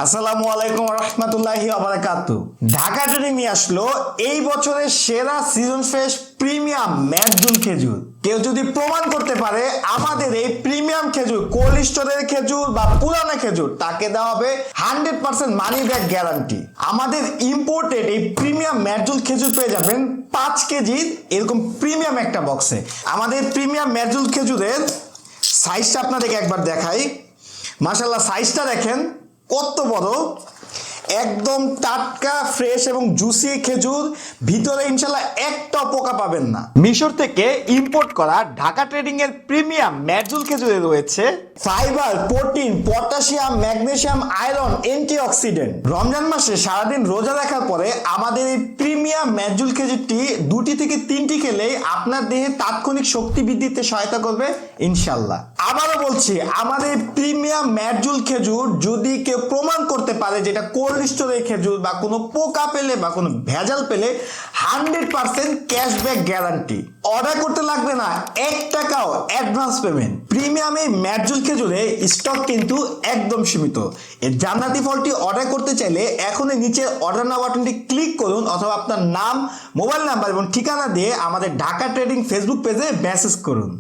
আসসালামু আলাইকুম রহমতুল্লাহি ওয়া ঢাকা ট্রেডিং নিয়ে আসলো এই বছরের সেরা সিজন ফ্রেশ প্রিমিয়াম ম্যাকডুল খেজুর। কেউ যদি প্রমাণ করতে পারে আমাদের এই প্রিমিয়াম খেজুর কোল্ড স্টোরের খেজুর বা পুরানা খেজুর, তাকে দেওয়া হবে 100% মানি ব্যাক গ্যারান্টি। আমাদের ইম্পোর্টেড এই প্রিমিয়াম ম্যাকডুল খেজুর পেয়ে যাবেন 5 কেজি এরকম প্রিমিয়াম একটা বক্সে। আমাদের প্রিমিয়াম ম্যাকডুল খেজুরের সাইজটা আপনাদেরকে একবার দেখাই। মাশাআল্লাহ, সাইজটা দেখেন কত বড়, একদম টাটকা ফ্রেশ এবং জুসি খেজুর। ভিতরে ইনশাল্লাহ একটা পোকা পাবেন না। মিশর থেকে ইম্পোর্ট করা ঢাকা ট্রেডিং এর প্রিমিয়াম ম্যাকডুল খেজুরে রয়েছে fibre, protein, potassium, magnesium, iron, antioxidant. Ramzan মাসে সারাদিন রোজা রাখার পরে আমাদের এই প্রিমিয়াম ম্যাকডুল খেজুরটি 2 থেকে 3টি খেলেই আপনার দেহে তাৎক্ষণিক শক্তি বৃদ্ধিতে সহায়তা করবে ইনশাল্লাহ। আবারও বলছি, আমাদের প্রিমিয়াম ম্যাকডুল খেজুর যদি কেউ প্রমাণ করতে পারে যেটা কোল্ড স্টোরের খেজুর বা কোনো পোকা পেলে বা কোনো ভেজাল পেলে 100% ক্যাশব্যাক গ্যারান্টি। অর্ডার করতে লাগবে না 1 টাকাও অ্যাডভান্স পেমেন্ট। প্রিমিয়াম এই ম্যাকডুল খেজুরে স্টক কিন্তু একদম সীমিত। এই জান্নাতি ফলটি অর্ডার করতে চাইলে এখনই নিচে অর্ডার নাও বাটনটি ক্লিক করুন, অথবা আপনার নাম, মোবাইল নাম্বার এবং ঠিকানা দিয়ে আমাদের ঢাকা ট্রেডিং ফেসবুক পেজে মেসেজ করুন।